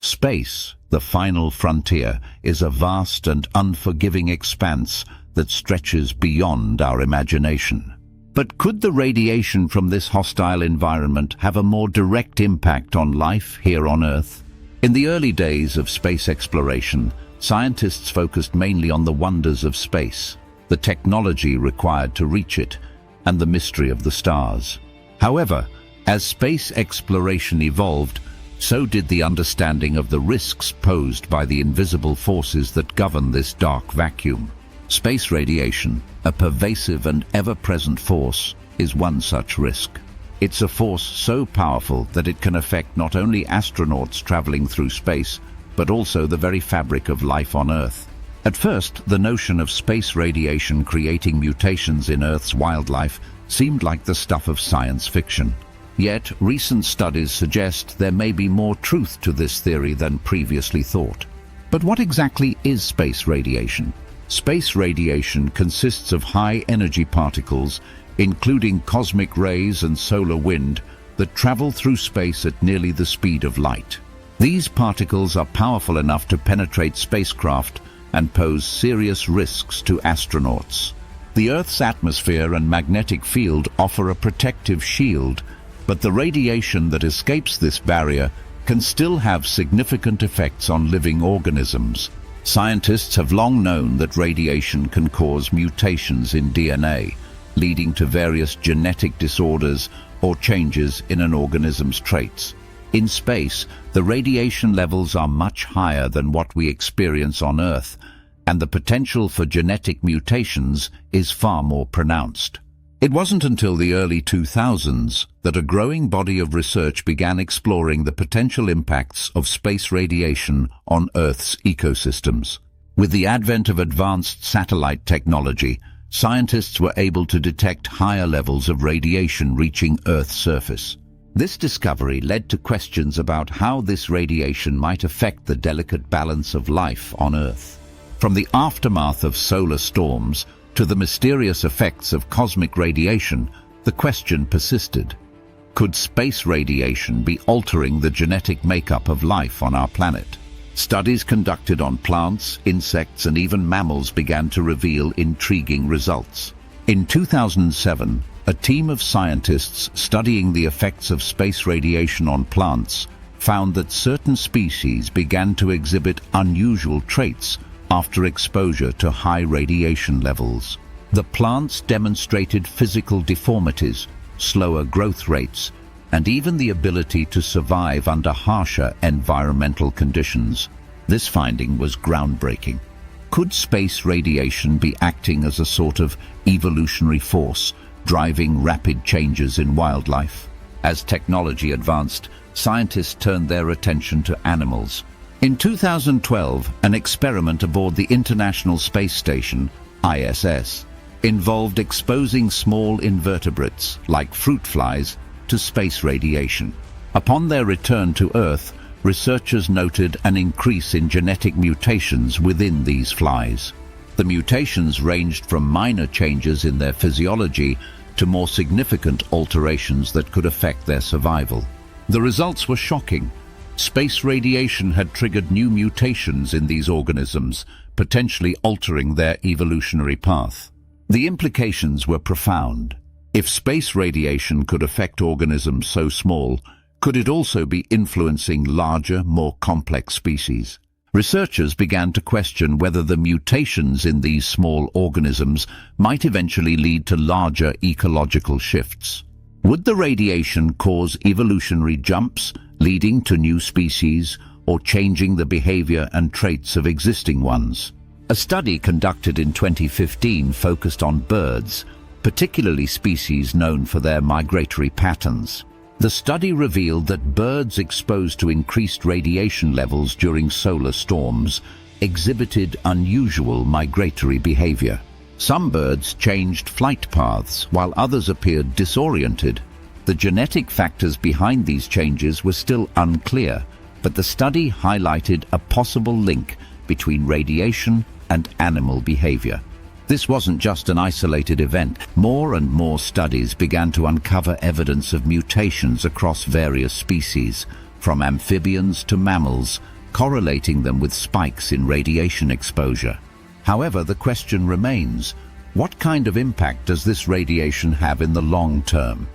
Space, the final frontier, is a vast and unforgiving expanse that stretches beyond our imagination. But could the radiation from this hostile environment have a more direct impact on life here on Earth? In the early days of space exploration, scientists focused mainly on the wonders of space, the technology required to reach it, and the mystery of the stars. However, as space exploration evolved, so did the understanding of the risks posed by the invisible forces that govern this dark vacuum. Space radiation, a pervasive and ever-present force, is one such risk. It's a force so powerful that it can affect not only astronauts traveling through space, but also the very fabric of life on Earth. At first, the notion of space radiation creating mutations in Earth's wildlife seemed like the stuff of science fiction. Yet, recent studies suggest there may be more truth to this theory than previously thought. But what exactly is space radiation? Space radiation consists of high-energy particles, including cosmic rays and solar wind, that travel through space at nearly the speed of light. These particles are powerful enough to penetrate spacecraft and pose serious risks to astronauts. The Earth's atmosphere and magnetic field offer a protective shield, but the radiation that escapes this barrier can still have significant effects on living organisms. Scientists have long known that radiation can cause mutations in DNA, leading to various genetic disorders or changes in an organism's traits. In space, the radiation levels are much higher than what we experience on Earth, and the potential for genetic mutations is far more pronounced. It wasn't until the early 2000s that a growing body of research began exploring the potential impacts of space radiation on Earth's ecosystems. With the advent of advanced satellite technology, scientists were able to detect higher levels of radiation reaching Earth's surface. This discovery led to questions about how this radiation might affect the delicate balance of life on Earth. From the aftermath of solar storms to the mysterious effects of cosmic radiation, the question persisted. Could space radiation be altering the genetic makeup of life on our planet? Studies conducted on plants, insects, and even mammals began to reveal intriguing results. In 2007, a team of scientists studying the effects of space radiation on plants found that certain species began to exhibit unusual traits after exposure to high radiation levels. The plants demonstrated physical deformities, slower growth rates, and even the ability to survive under harsher environmental conditions. This finding was groundbreaking. Could space radiation be acting as a sort of evolutionary force, driving rapid changes in wildlife? As technology advanced, scientists turned their attention to animals. In 2012, an experiment aboard the International Space Station, ISS, involved exposing small invertebrates, like fruit flies, to space radiation. Upon their return to Earth, researchers noted an increase in genetic mutations within these flies. The mutations ranged from minor changes in their physiology to more significant alterations that could affect their survival. The results were shocking. Space radiation had triggered new mutations in these organisms, potentially altering their evolutionary path. The implications were profound. If space radiation could affect organisms so small, could it also be influencing larger, more complex species? Researchers began to question whether the mutations in these small organisms might eventually lead to larger ecological shifts. Would the radiation cause evolutionary jumps, leading to new species, or changing the behavior and traits of existing ones? A study conducted in 2015 focused on birds, particularly species known for their migratory patterns. The study revealed that birds exposed to increased radiation levels during solar storms exhibited unusual migratory behavior. Some birds changed flight paths, while others appeared disoriented. The genetic factors behind these changes were still unclear, but the study highlighted a possible link between radiation and animal behavior. This wasn't just an isolated event. More and more studies began to uncover evidence of mutations across various species, from amphibians to mammals, correlating them with spikes in radiation exposure. However, the question remains, what kind of impact does this radiation have in the long term?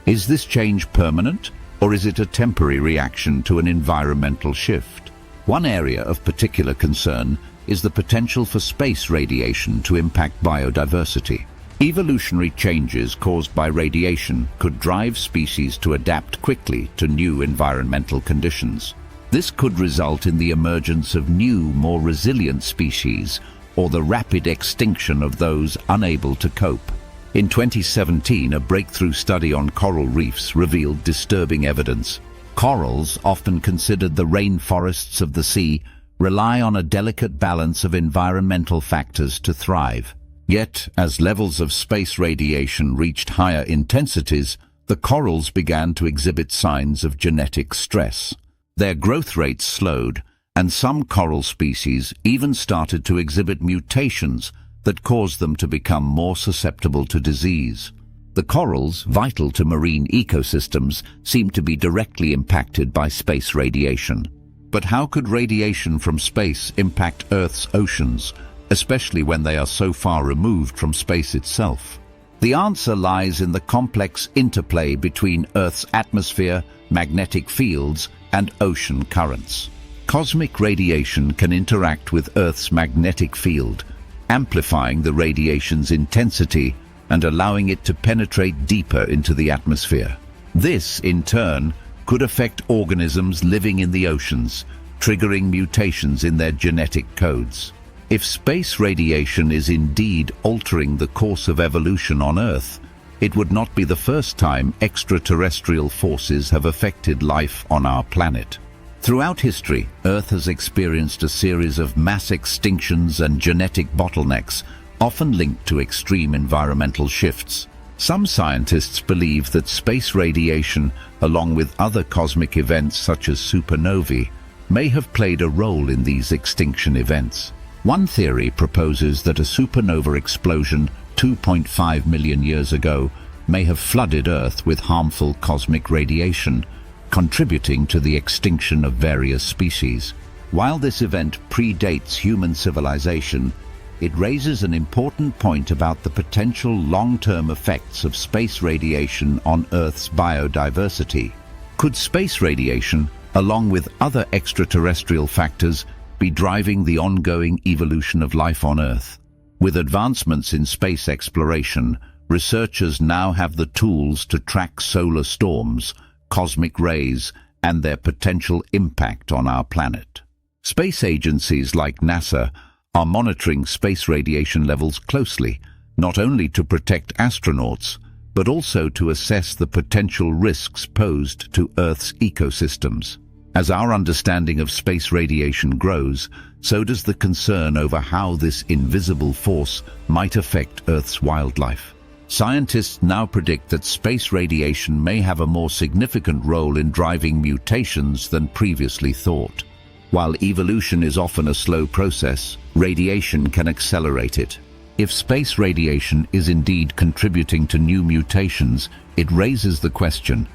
Is this change permanent, or is it a temporary reaction to an environmental shift? One area of particular concern is the potential for space radiation to impact biodiversity. Evolutionary changes caused by radiation could drive species to adapt quickly to new environmental conditions. This could result in the emergence of new, more resilient species, or the rapid extinction of those unable to cope. In 2017, a breakthrough study on coral reefs revealed disturbing evidence. Corals, often considered the rainforests of the sea, rely on a delicate balance of environmental factors to thrive. Yet, as levels of space radiation reached higher intensities, the corals began to exhibit signs of genetic stress. Their growth rates slowed, and some coral species even started to exhibit mutations that caused them to become more susceptible to disease. The corals, vital to marine ecosystems, seem to be directly impacted by space radiation. But how could radiation from space impact Earth's oceans, especially when they are so far removed from space itself? The answer lies in the complex interplay between Earth's atmosphere, magnetic fields, and ocean currents. Cosmic radiation can interact with Earth's magnetic field, amplifying the radiation's intensity and allowing it to penetrate deeper into the atmosphere. This, in turn, could affect organisms living in the oceans, triggering mutations in their genetic codes. If space radiation is indeed altering the course of evolution on Earth, it would not be the first time extraterrestrial forces have affected life on our planet. Throughout history, Earth has experienced a series of mass extinctions and genetic bottlenecks, often linked to extreme environmental shifts. Some scientists believe that space radiation, along with other cosmic events such as supernovae, may have played a role in these extinction events. One theory proposes that a supernova explosion 2.5 million years ago may have flooded Earth with harmful cosmic radiation, contributing to the extinction of various species. While this event predates human civilization, it raises an important point about the potential long-term effects of space radiation on Earth's biodiversity. Could space radiation, along with other extraterrestrial factors, be driving the ongoing evolution of life on Earth? With advancements in space exploration, researchers now have the tools to track solar storms, cosmic rays, and their potential impact on our planet. Space agencies like NASA are monitoring space radiation levels closely, not only to protect astronauts, but also to assess the potential risks posed to Earth's ecosystems. As our understanding of space radiation grows, so does the concern over how this invisible force might affect Earth's wildlife. Scientists now predict that space radiation may have a more significant role in driving mutations than previously thought. While evolution is often a slow process, radiation can accelerate it. If space radiation is indeed contributing to new mutations, it raises the question,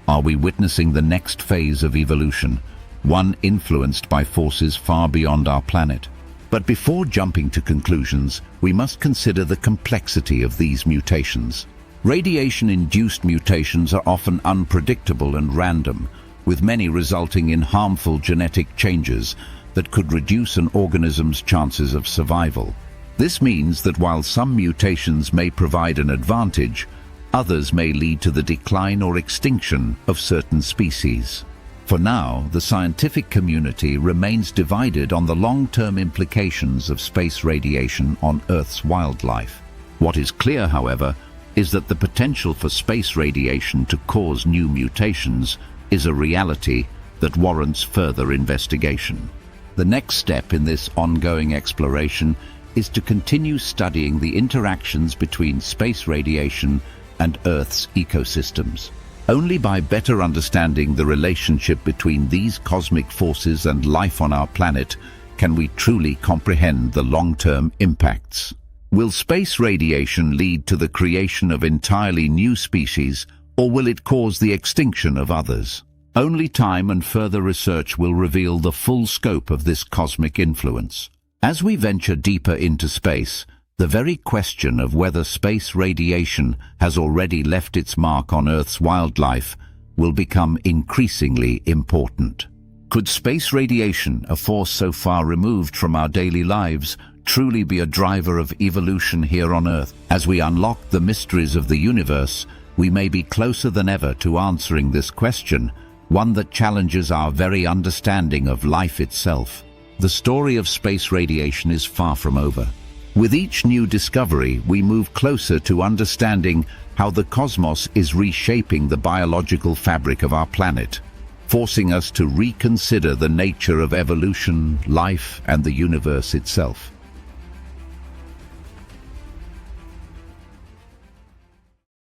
are we witnessing the next phase of evolution, one influenced by forces far beyond our planet? But before jumping to conclusions, we must consider the complexity of these mutations. Radiation-induced mutations are often unpredictable and random, with many resulting in harmful genetic changes that could reduce an organism's chances of survival. This means that while some mutations may provide an advantage, others may lead to the decline or extinction of certain species. For now, the scientific community remains divided on the long-term implications of space radiation on Earth's wildlife. What is clear, however, is that the potential for space radiation to cause new mutations is a reality that warrants further investigation. The next step in this ongoing exploration is to continue studying the interactions between space radiation and Earth's ecosystems. Only by better understanding the relationship between these cosmic forces and life on our planet can we truly comprehend the long-term impacts. Will space radiation lead to the creation of entirely new species, or will it cause the extinction of others? Only time and further research will reveal the full scope of this cosmic influence. As we venture deeper into space, the very question of whether space radiation has already left its mark on Earth's wildlife will become increasingly important. Could space radiation, a force so far removed from our daily lives, truly be a driver of evolution here on Earth? As we unlock the mysteries of the universe, we may be closer than ever to answering this question, one that challenges our very understanding of life itself. The story of space radiation is far from over. With each new discovery, we move closer to understanding how the cosmos is reshaping the biological fabric of our planet, forcing us to reconsider the nature of evolution, life, and the universe itself.